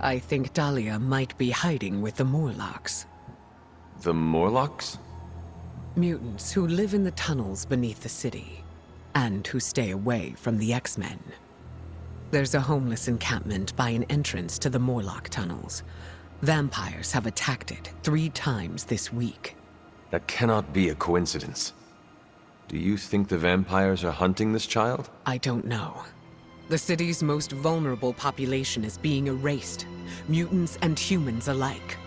I think Dahlia might be hiding with the Morlocks. The Morlocks? Mutants who live in the tunnels beneath the city, and who stay away from the X-Men. There's a homeless encampment by an entrance to the Morlock tunnels. Vampires have attacked it 3 times this week. That cannot be a coincidence. Do you think the vampires are hunting this child? I don't know. The city's most vulnerable population is being erased, mutants and humans alike,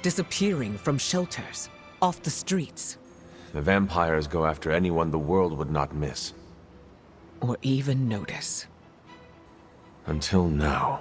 disappearing from shelters, off the streets. The vampires go after anyone the world would not miss. Or even notice. Until now.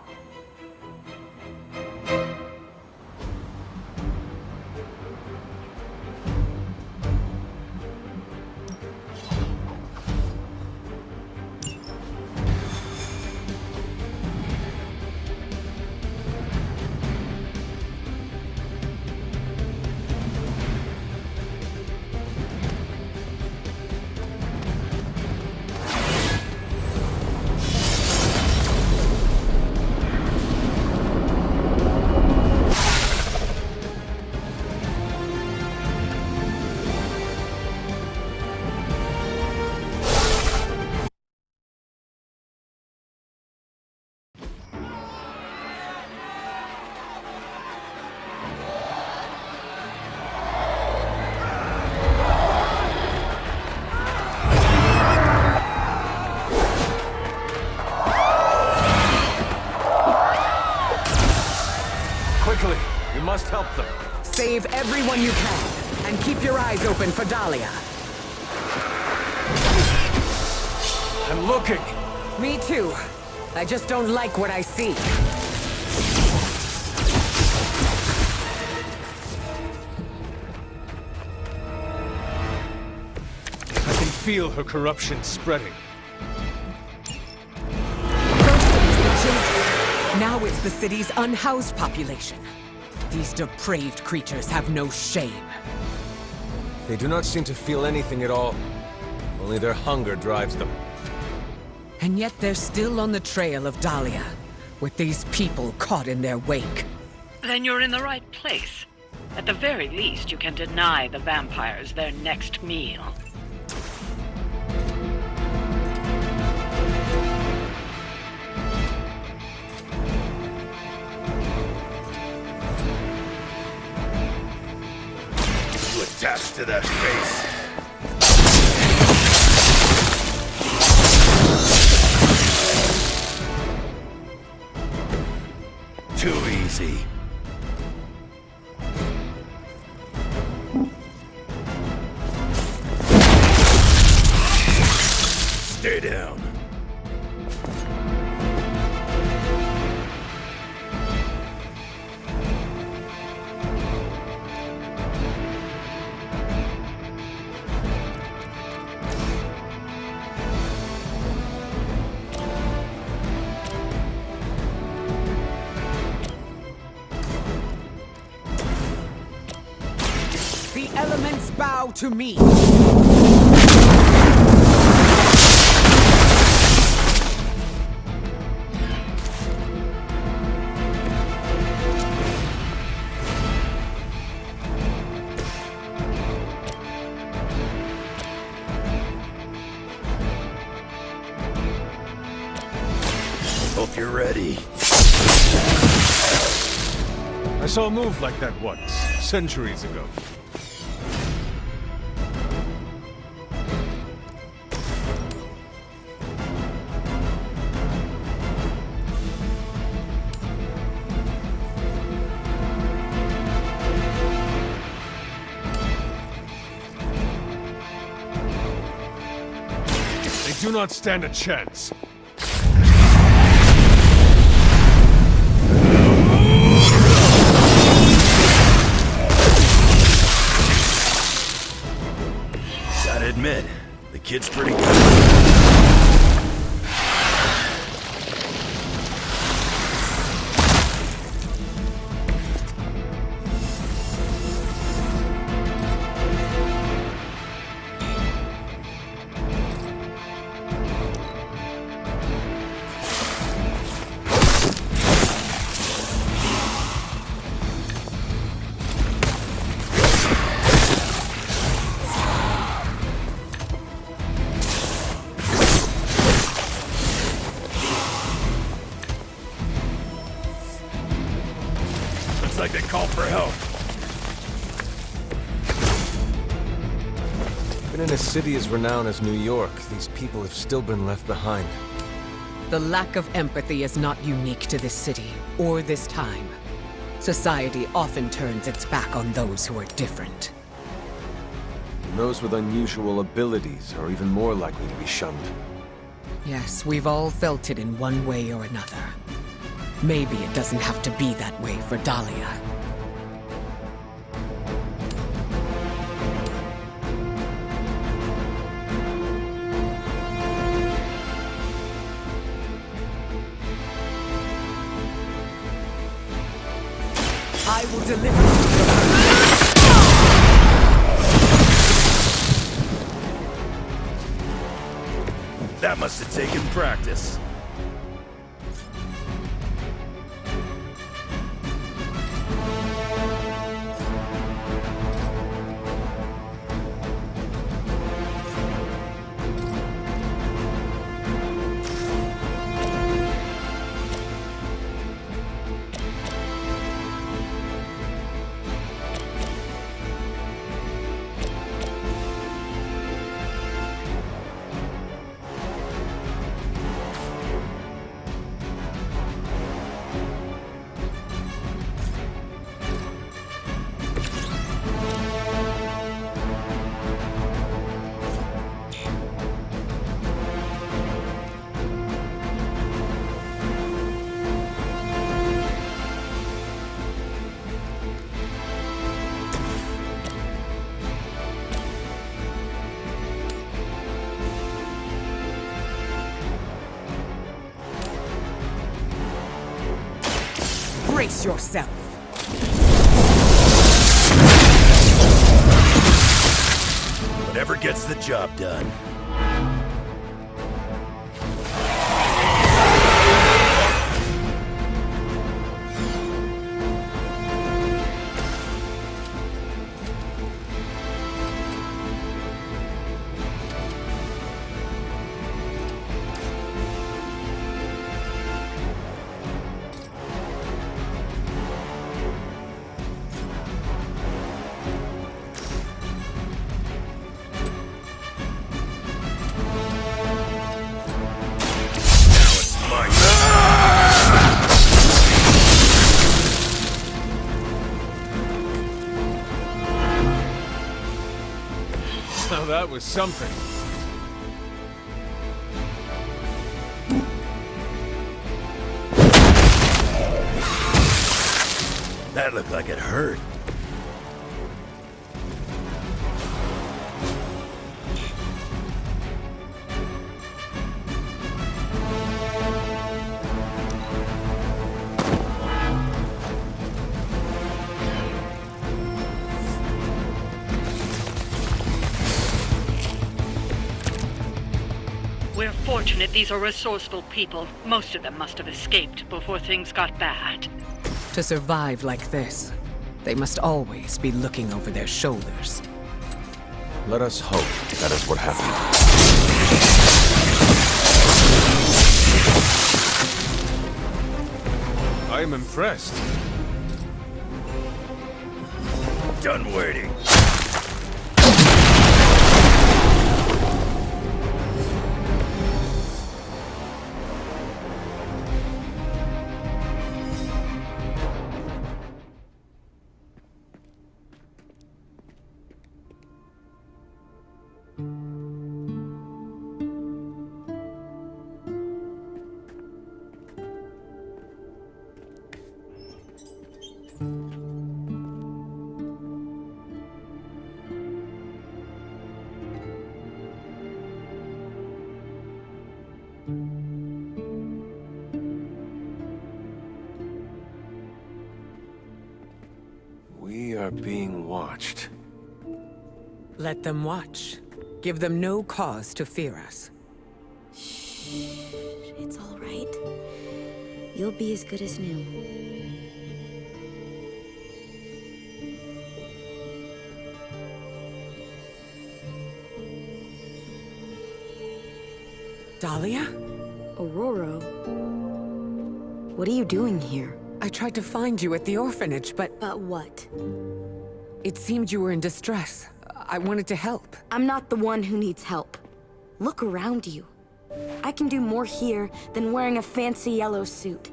We must help them. Save everyone you can, and keep your eyes open for Dahlia. I'm looking. Me too. I just don't like what I see. I can feel her corruption spreading. First it was the children. Now it's the city's unhoused population. These depraved creatures have no shame. They do not seem to feel anything at all. Only their hunger drives them. And yet they're still on the trail of Dahlia, with these people caught in their wake. Then you're in the right place. At the very least, you can deny the vampires their next meal. Attached to that face. Too easy. Stay down. The elements bow to me. Hope you're ready. I saw a move like that once, centuries ago. They do not stand a chance. Gotta admit, the kid's pretty good. Even in a city as renowned as New York, these people have still been left behind. The lack of empathy is not unique to this city, or this time. Society often turns its back on those who are different. And those with unusual abilities are even more likely to be shunned. Yes, we've all felt it in one way or another. Maybe it doesn't have to be that way for Dahlia. I will deliver you to That must have taken practice. brace yourself. Whatever gets the job done. Now that was something. That looked like it hurt. We're fortunate these are resourceful people. Most of them must have escaped before things got bad. To survive like this, they must always be looking over their shoulders. Let us hope that is what happened. I am impressed. Done waiting. We are being watched. Let them watch. Give them no cause to fear us. Shh, it's all right. You'll be as good as new. Dahlia? Aurora? What are you doing here? I tried to find you at the orphanage, but But what? it seemed you were in distress. I wanted to help. I'm not the one who needs help. Look around you. I can do more here than wearing a fancy yellow suit.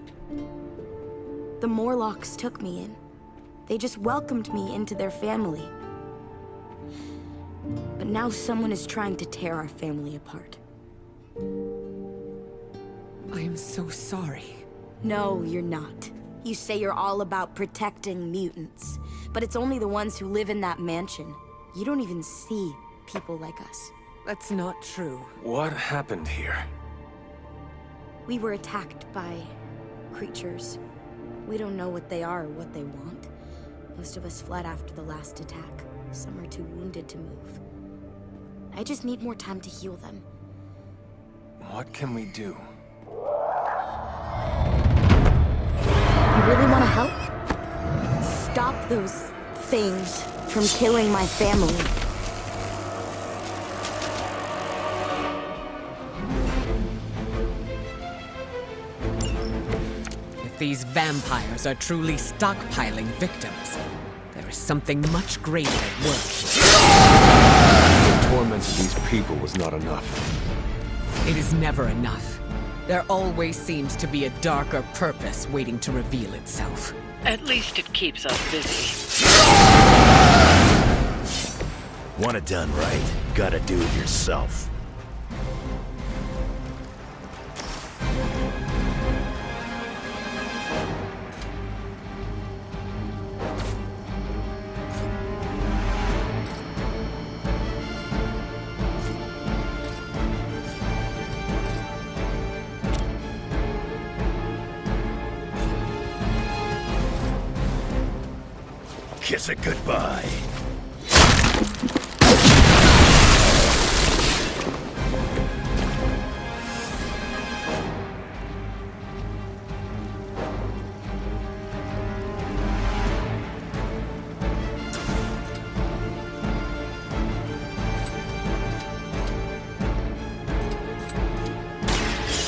The Morlocks took me in. They just welcomed me into their family. But now someone is trying to tear our family apart. I am so sorry. No, you're not. You say you're all about protecting mutants, but it's only the ones who live in that mansion. You don't even see people like us. That's not true. What happened here? We were attacked by creatures. We don't know what they are or what they want. Most of us fled after the last attack. Some are too wounded to move. I just need more time to heal them. What can we do? You really want to help? Stop those things from killing my family. If these vampires are truly stockpiling victims, there is something much greater at work. The torment of these people was not enough. It is never enough. There always seems to be a darker purpose waiting to reveal itself. At least it keeps us busy. Want it done right, gotta do it yourself. Kiss it goodbye.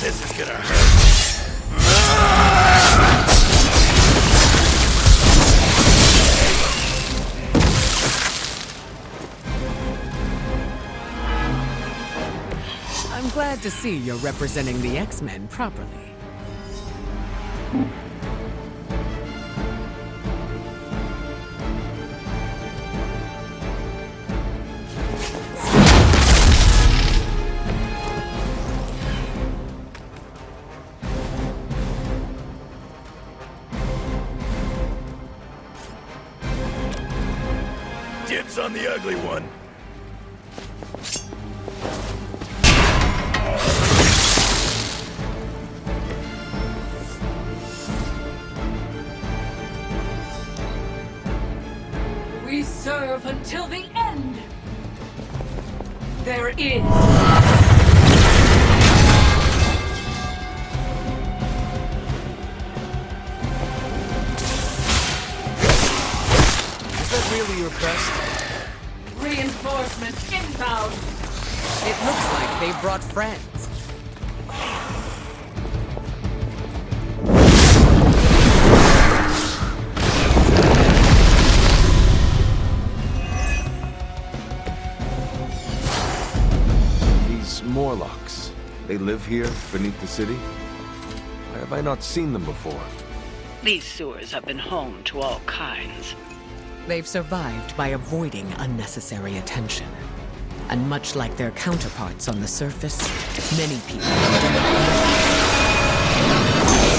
This is gonna hurt. I'm glad to see you're representing the X-Men properly. Dibs on the ugly one. We serve until the end. There is. Is that really your best? Reinforcements inbound. It looks like they brought friends. These Morlocks, they live here beneath the city? Why have I not seen them before? These sewers have been home to all kinds. They've survived by avoiding unnecessary attention. And much like their counterparts on the surface, many people do not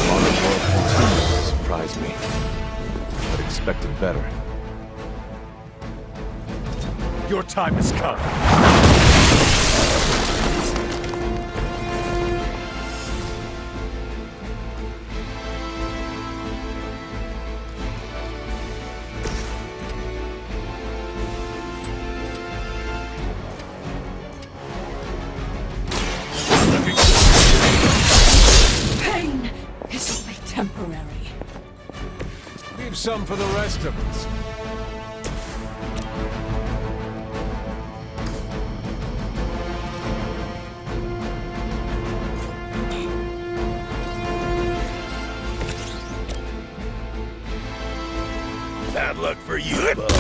Modern world continues to surprise me, but expected better. Your time has come. Pain is only temporary. Leave some for the rest of us. Bad luck for you, bud.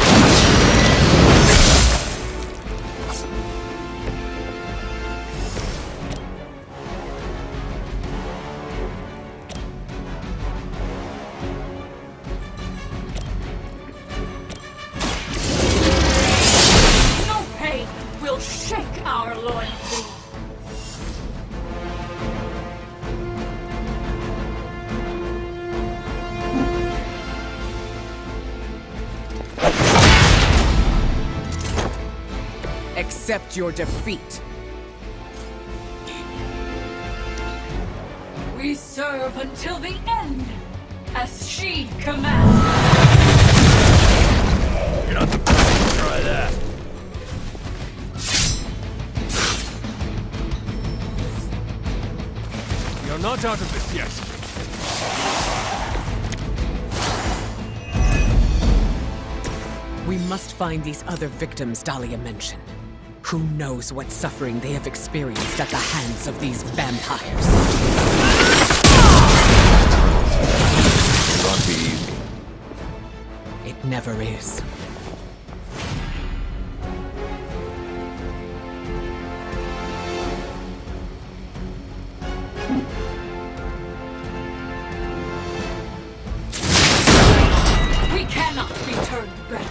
Accept your defeat. We serve until the end, as she commands. You're not the first to try that. You're not out of this yet. We must find these other victims Dahlia mentioned. Who knows what suffering they have experienced at the hands of these vampires? It won't be easy. It never is. We cannot be turned back.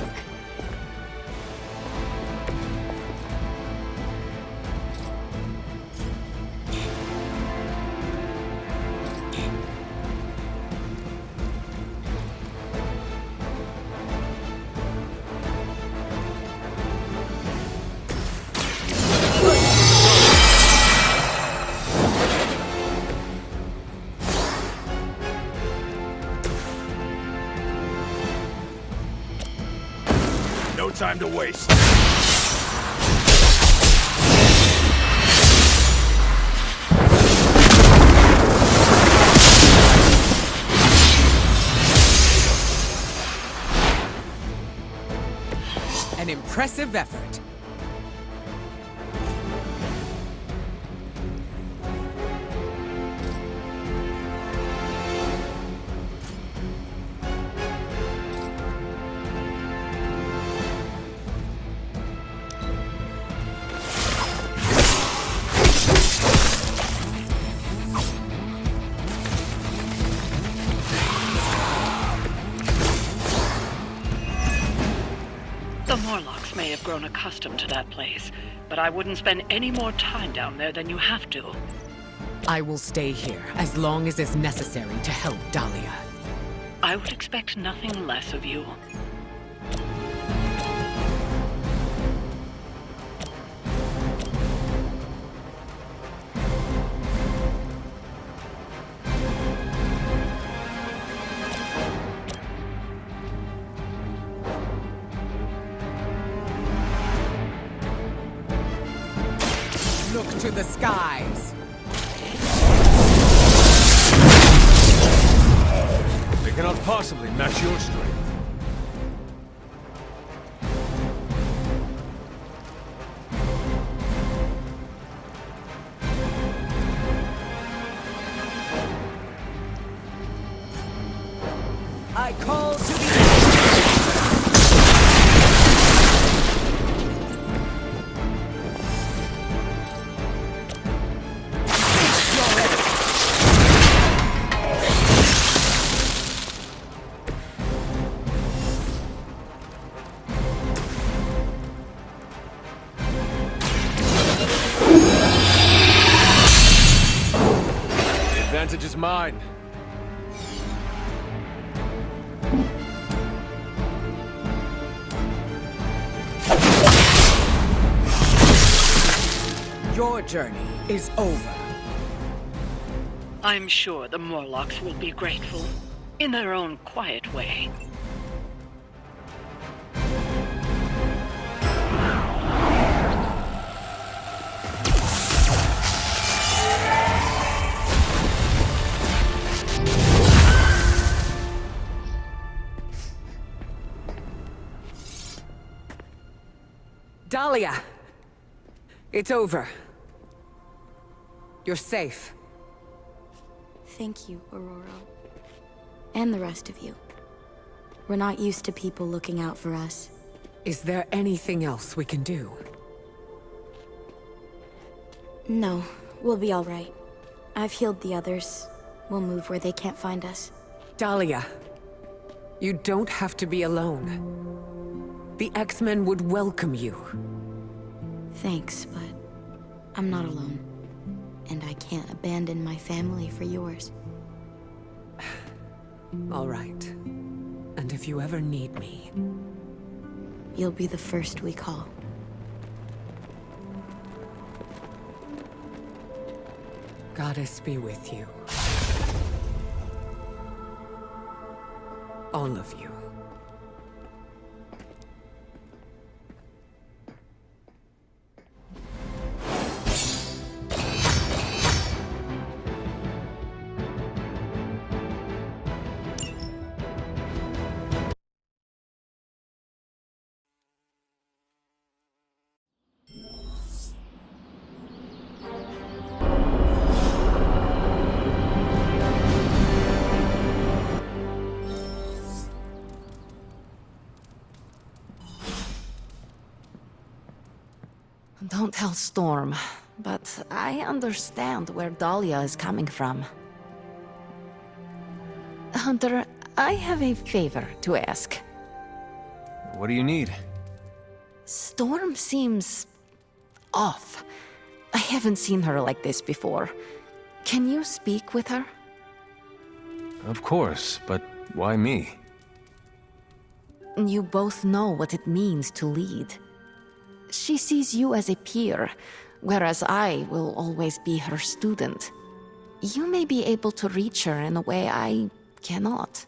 No time to waste. An impressive effort. The Morlocks may have grown accustomed to that place, but I wouldn't spend any more time down there than you have to. I will stay here as long as is necessary to help Dahlia. I would expect nothing less of you. Look to the skies. They cannot possibly match your strength. I call to the... The advantage is mine. Your journey is over. I'm sure the Morlocks will be grateful, in their own quiet way. Dahlia! It's over. You're safe. Thank you, Aurora. And the rest of you. We're not used to people looking out for us. Is there anything else we can do? No, we'll be all right. I've healed the others. We'll move where they can't find us. Dahlia, you don't have to be alone. The X-Men would welcome you. Thanks, but I'm not alone. And I can't abandon my family for yours. All right. And if you ever need me... You'll be the first we call. Goddess be with you. All of you. Don't tell Storm, but I understand where Dahlia is coming from. Hunter, I have a favor to ask. What do you need? Storm seems off. I haven't seen her like this before. Can you speak with her? Of course, but why me? You both know what it means to lead. She sees you as a peer, whereas I will always be her student. You may be able to reach her in a way I cannot.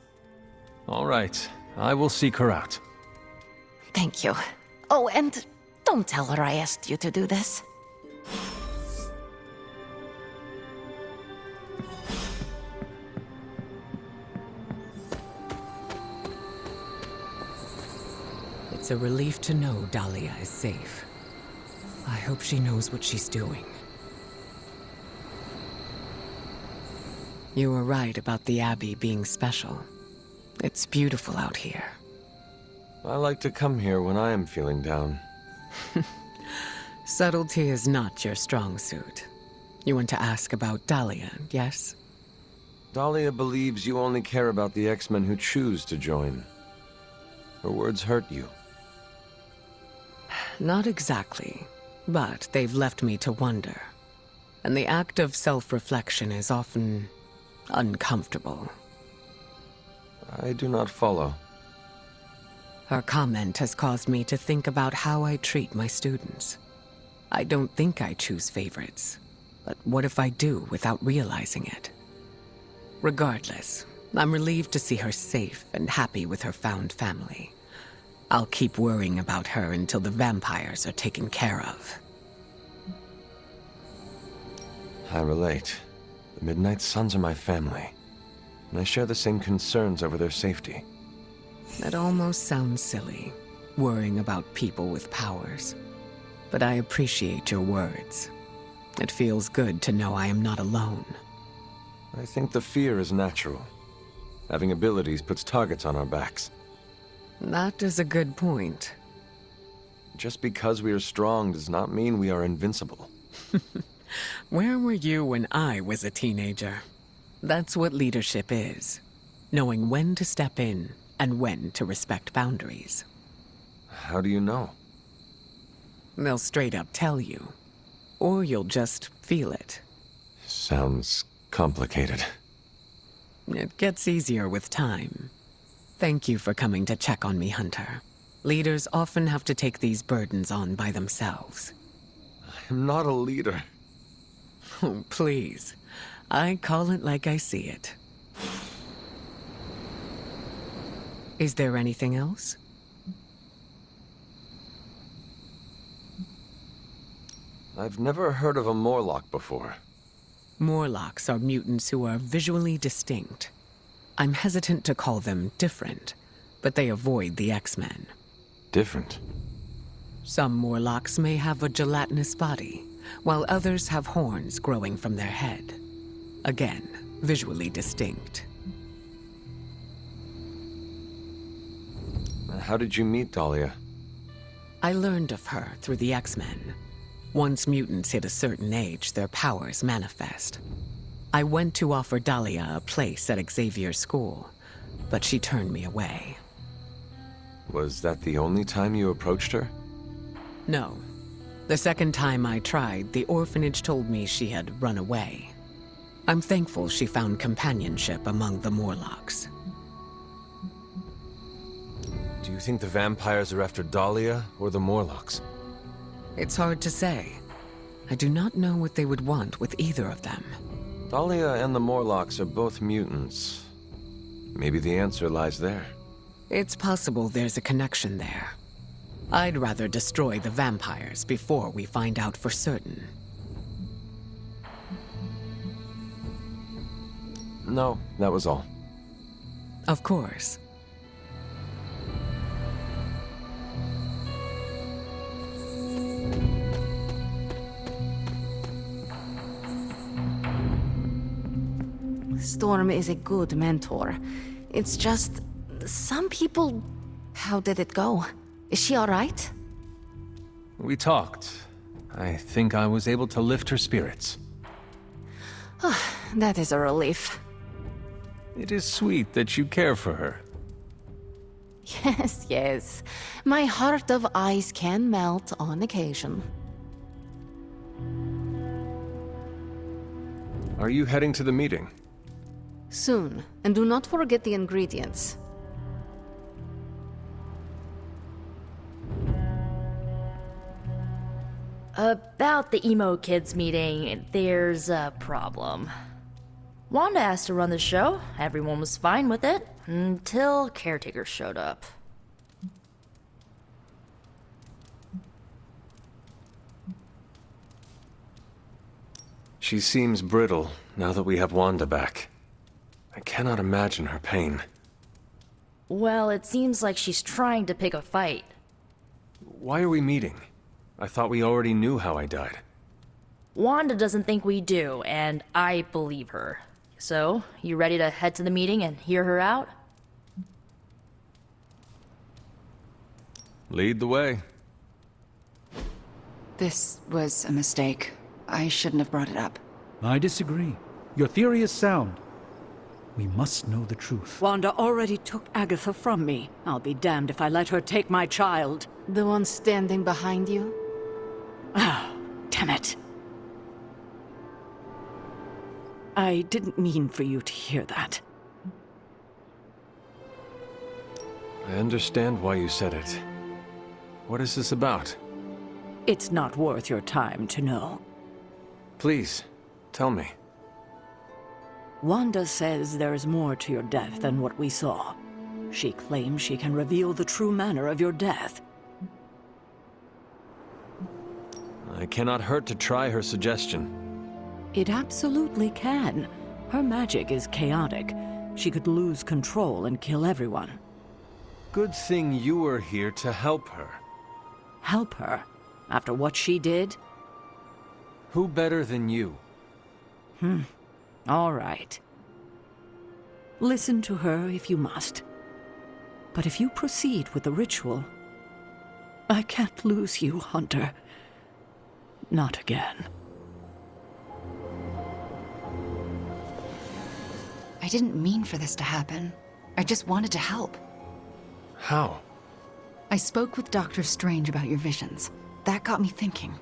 All right, I will seek her out. Thank you. Oh, and don't tell her I asked you to do this. It's a relief to know Dahlia is safe. I hope she knows what she's doing. You were right about the Abbey being special. It's beautiful out here. I like to come here when I am feeling down. Subtlety is not your strong suit. You want to ask about Dahlia, yes? Dahlia believes you only care about the X-Men who choose to join. Her words hurt you. Not exactly, but they've left me to wonder. And the act of self-reflection is often uncomfortable. I do not follow. Her comment has caused me to think about how I treat my students. I don't think I choose favorites, but what if I do without realizing it? Regardless, I'm relieved to see her safe and happy with her found family. I'll keep worrying about her until the vampires are taken care of. I relate. The Midnight Suns are my family, and I share the same concerns over their safety. That almost sounds silly, worrying about people with powers. But I appreciate your words. It feels good to know I am not alone. I think the fear is natural. Having abilities puts targets on our backs. That is a good point. Just because we are strong does not mean we are invincible. Where were you when I was a teenager? That's what leadership is. Knowing when to step in and when to respect boundaries. How do you know? They'll straight up tell you. Or you'll just feel it. Sounds complicated. It gets easier with time. Thank you for coming to check on me, Hunter. Leaders often have to take these burdens on by themselves. I am not a leader. Oh, please. I call it like I see it. Is there anything else? I've never heard of a Morlock before. Morlocks are mutants who are visually distinct. I'm hesitant to call them different, but they avoid the X-Men. Different? Some Morlocks may have a gelatinous body, while others have horns growing from their head. Again, visually distinct. How did you meet Dahlia? I learned of her through the X-Men. Once mutants hit a certain age, their powers manifest. I went to offer Dahlia a place at Xavier's school, but she turned me away. Was that the only time you approached her? No. The second time I tried, the orphanage told me she had run away. I'm thankful she found companionship among the Morlocks. Do you think the vampires are after Dahlia or the Morlocks? It's hard to say. I do not know what they would want with either of them. Thalia and the Morlocks are both mutants. Maybe the answer lies there. It's possible there's a connection there. I'd rather destroy the vampires before we find out for certain. No, that was all. Of course. Storm is a good mentor. It's just, some people... How did it go? Is she alright? We talked. I think I was able to lift her spirits. That is a relief. It is sweet that you care for her. Yes, yes. My heart of ice can melt on occasion. Are you heading to the meeting? Soon, and do not forget the ingredients. About the emo kids meeting, there's a problem. Wanda asked to run the show. Everyone was fine with it, until Caretaker showed up. She seems brittle now that we have Wanda back. I cannot imagine her pain. Well, it seems like she's trying to pick a fight. Why are we meeting? I thought we already knew how I died. Wanda doesn't think we do, and I believe her. So, you ready to head to the meeting and hear her out? Lead the way. This was a mistake. I shouldn't have brought it up. I disagree. Your theory is sound. We must know the truth. Wanda already took Agatha from me. I'll be damned if I let her take my child. The one standing behind you? Ah, damn it. I didn't mean for you to hear that. I understand why you said it. What is this about? It's not worth your time to know. Please, tell me. Wanda says there's more to your death than what we saw. She claims she can reveal the true manner of your death. I cannot hurt to try her suggestion. It absolutely can. Her magic is chaotic. She could lose control and kill everyone. Good thing you were here to help her. Help her? After what she did? Who better than you? All right. Listen to her if you must. But if you proceed with the ritual, I can't lose you, Hunter. Not again. I didn't mean for this to happen. I just wanted to help. How? I spoke with Dr. Strange about your visions. That got me thinking.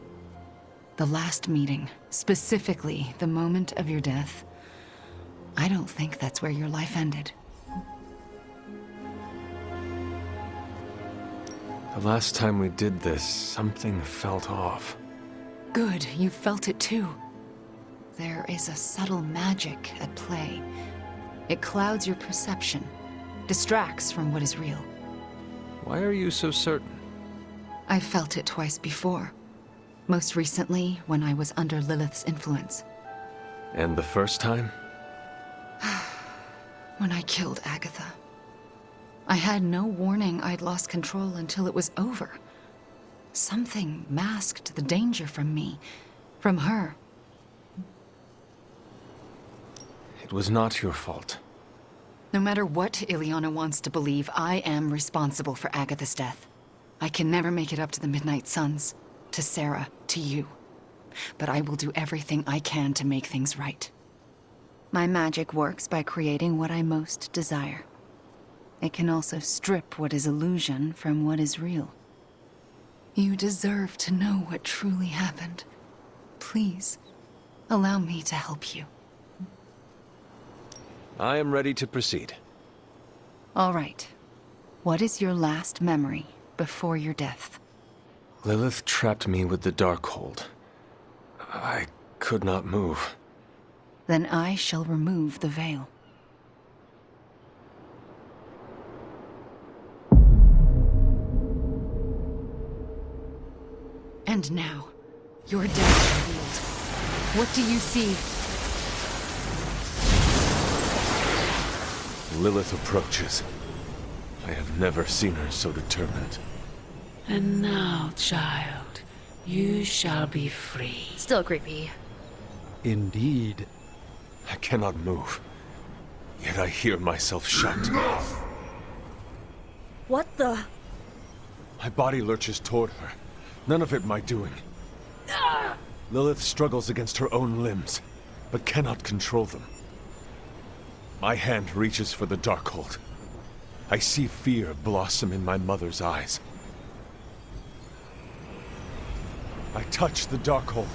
The last meeting, specifically the moment of your death, I don't think that's where your life ended. The last time we did this, something felt off. Good, you felt it too. There is a subtle magic at play. It clouds your perception, distracts from what is real. Why are you so certain? I felt it twice before. Most recently, when I was under Lilith's influence. And the first time? When I killed Agatha. I had no warning I'd lost control until it was over. Something masked the danger from me, from her. It was not your fault. No matter what Ileana wants to believe, I am responsible for Agatha's death. I can never make it up to the Midnight Suns, to Sarah, to you. But I will do everything I can to make things right. My magic works by creating what I most desire. It can also strip what is illusion from what is real. You deserve to know what truly happened. Please, allow me to help you. I am ready to proceed. All right. What is your last memory before your death? Lilith trapped me with the Darkhold. I could not move. Then I shall remove the veil. And now, your death revealed. What do you see? Lilith approaches. I have never seen her so determined. And now, child, you shall be free. Still creepy. Indeed. I cannot move. Yet I hear myself shout. What the? My body lurches toward her. None of it my doing. Lilith struggles against her own limbs, but cannot control them. My hand reaches for the Darkhold. I see fear blossom in my mother's eyes. I touch the Darkhold.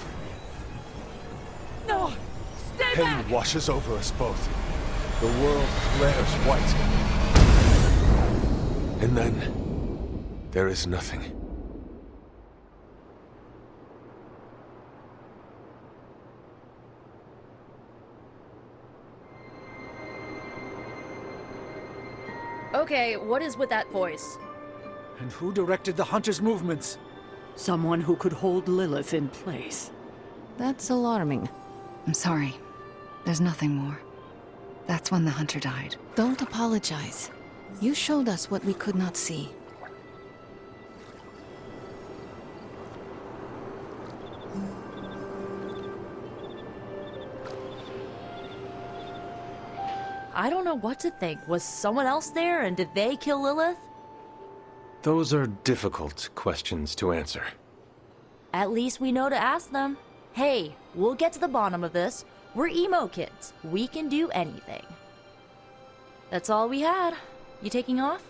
No! Stay Pain back! washes over us both. The world flares white. And then, there is nothing. Okay, what is with that voice? And who directed the hunter's movements? Someone who could hold Lilith in place. That's alarming. I'm sorry. There's nothing more. That's when the hunter died. Don't apologize. You showed us what we could not see. I don't know what to think. Was someone else there and did they kill Lilith? Those are difficult questions to answer. At least we know to ask them. Hey, we'll get to the bottom of this. We're emo kids. We can do anything. That's all we had. You taking off?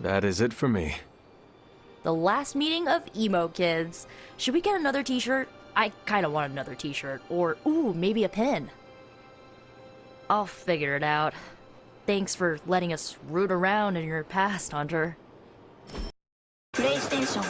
That is it for me. The last meeting of emo kids. Should we get another t-shirt? I kind of want another t-shirt. Or, ooh, maybe a pin. I'll figure it out. Thanks for letting us root around in your past, Hunter. PlayStation